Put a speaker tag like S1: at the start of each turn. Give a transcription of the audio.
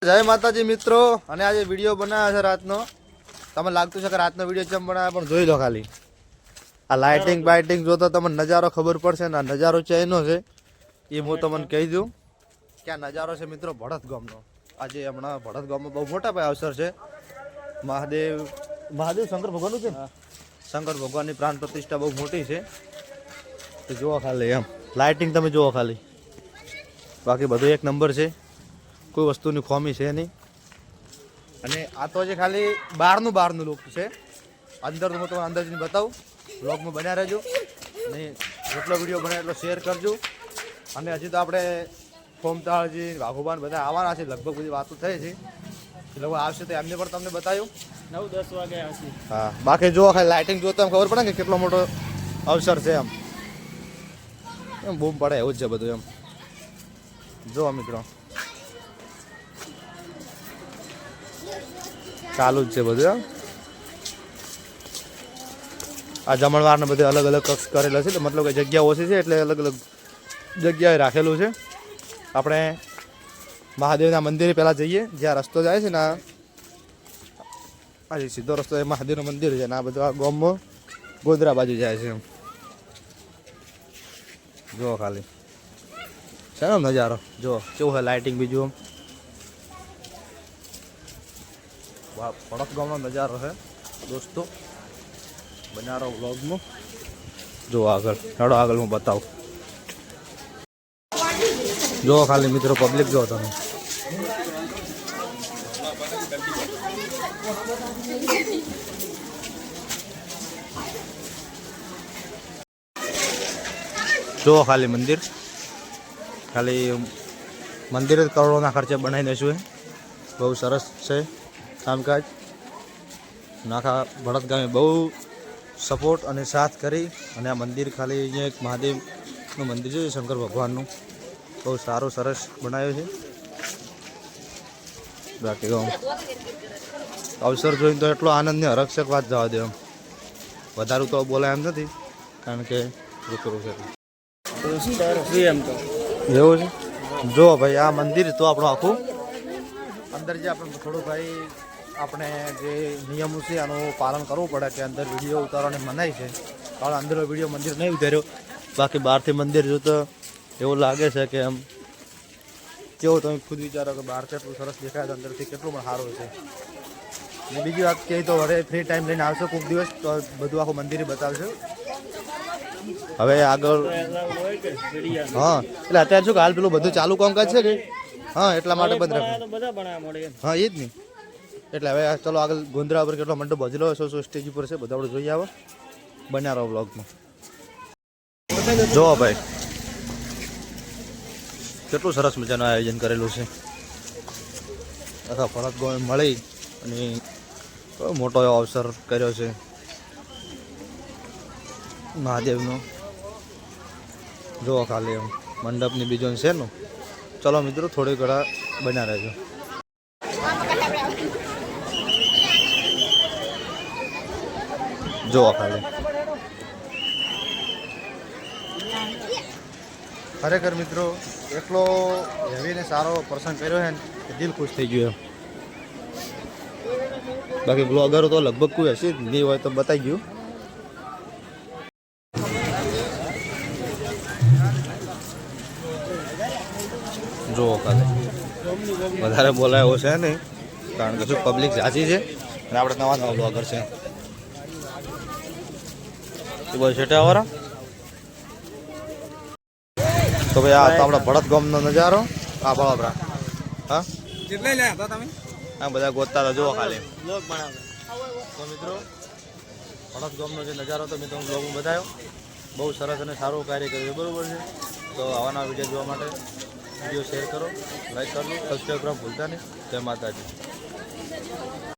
S1: જય માતાજી મિત્રો, અને આજે વિડીયો બનાવ્યો છે રાતનો. તમને લાગતું છે કે રાતનો વિડીયો ચમ બનાવે, પણ જોઈ લો ખાલી આ લાઇટિંગ બાઇટિંગ જોતો તમને નજારો ખબર પડશે ને. આ નજારો છે એનો છે એ હું તમને કહી દઉં કે આ નજારો છે મિત્રો ભડત ગામનો. આજે હમણાં ભડત ગામમાં બહુ મોટા પાયે અવસર છે. મહાદેવ શંકર ભગવાનનું છે ને, શંકર ભગવાનની પ્રાણ પ્રતિષ્ઠા બહુ મોટી છે. તો જુઓ ખાલી એમ લાઇટિંગ તમે જુઓ ખાલી, બાકી બધું એક નંબર છે, કોઈ વસ્તુની ખોમી છે નહીં. અને આ તો જે ખાલી બહારનું લુક છે. અંદર હું તમને અંદર જઈને બતાવું. બ્લોગમાં બન્યા રહેજો અને જેટલો વિડીયો બને એટલો શેર કરજો. અને હજી તો આપણે ફોમતાળજી વાઘોબાન બધા આવવાના છે. લગભગ બધી વાતો થઈ છે, એ લોકો આવશે તો એમને પણ તમને બતાવ્યું
S2: 9-10 વાગે આવશે.
S1: હા, બાકી જુઓ ખાલી લાઇટિંગ જોતા એમ ખબર પડે કે કેટલો મોટો અવસર છે. એમ બૂમ પડે એવું જ છે બધું. એમ જુઓ મિત્રો, ચાલુ જ છે બધું. આ જમણવારને બધે અલગ અલગ કક્ષ કરેલા છે, મતલબ કે જગ્યા ઓછી છે એટલે અલગ અલગ જગ્યાએ રાખેલું છે. આપણે મહાદેવના મંદિરે પહેલાં જઈએ, જ્યાં રસ્તો જાય છે ને, આ સીધો રસ્તો એ મહાદેવનું મંદિર છે ને. આ બધું આ ગામમાં ગોધરા બાજુ જાય છે. એમ જુઓ ખાલી છે ને નજારો, જુઓ કેવું છે લાઇટિંગ બીજું. વાહ, ભડત ગામનો નજારો છે દોસ્તો. બનારો વ્લોગમાં જો આગળ હેડો, આગળ હું બતાવું. જો ખાલી મિત્રો પબ્લિક જો તમે, જો ખાલી મંદિર, ખાલી મંદિર જ કરોડોના ખર્ચે બનાવી દઈશું. બહુ સરસ છે કામકાજ. નાખા ભડત ગામે બહુ સપોર્ટ અને સાથ કરી અને આ મંદિર ખાલી અહીંયા એક મહાદેવનું મંદિર છે, શંકર ભગવાનનું. બહુ સારું સરસ બનાવ્યું છે. બાકી અવસર જોઈને તો એટલો આનંદની હરક્ષક વાત જવા દે. એમ વધારું તો બોલાય એમ નથી, કારણ કે રૂકરું છે એવું છે. જો ભાઈ આ મંદિર તો આપણું આખું અંદર જે આપણે થોડું ભાઈ આપણે જે નિયમો છે આનું પાલન કરવું પડે કે અંદર વિડીયો ઉતારવાની મનાઈ છે. કારણ અંદર વિડીયો મંદિર નહીં ઉતાર્યો. બાકી બહારથી મંદિર જોતો એવું લાગે છે કે એમ કેવું, તમે ખુદ વિચારો કે બહારથી એટલું સરસ દેખાય તો અંદરથી કેટલું પણ સારું છે. અને બીજી વાત કહી તો હવે ફ્રી ટાઈમ લઈને આવશો કોઈક દિવસ તો બધું આખું મંદિર બતાવશે. હવે આગળ હા, એટલે અત્યારે શું કે હાલ પેલું બધું ચાલુ કામકાજ છે કે હા, એટલા માટે બંધ રાખ્યું. હા, એ જ નહીં. એટલે હવે ચલો આગળ ગોંધરા ઉપર કેટલો મંડપ ભજેલો હોય, શું સ્ટેજ ઉપર છે બધા આપણે જોઈએ. આવે બન્યા રહો બ્લોગમાં. જો ભાઈ કેટલું સરસ મજાનું આયોજન કરેલું છે. આખા ભરત ગામ મળી અને મોટો એવો અવસર કર્યો છે મહાદેવનો. જુઓ ખાલી એમ મંડપની બીજો છે ને. ચલો મિત્રો થોડી ઘણા બન્યા રહેજો. જુઓ ખાલી ખરેખર મિત્રો એટલો હેવી ને સારો પ્રસંગ કર્યો છે ને કે દિલ ખુશ થઈ ગયું. બાકી બ્લોગરો તો લગભગ કોઈ હશે જ નહીં, હોય તો બતાવી ગયું. જુઓ ખાલી વધારે બોલાયો છે ને, કારણ કે શું પબ્લિક ઝાંચી છે અને આપણે નવા બ્લોગર છે. બોલ છેટાવાળા તો ભાઈ આ તો આપણા ભડત ગામનો નજારો. આ બળાબરા હા કેટલે લે હતા તમે? આ બધા ગોતતા હતા. જુઓ ખાલી તો મિત્રો ભડત ગામનો જે નજારો તો મેં તમને બ્લોગમાં બતાવ્યો. બહુ સરસ અને સારું કાર્ય કર્યું, બરાબર છે. તો આવાના વિડીયો જોવા માટે વિડીયો શેર કરો, લાઈક કરો, સબસ્ક્રાઈબ કરવા ભૂલતા નહીં. જય માતાજી.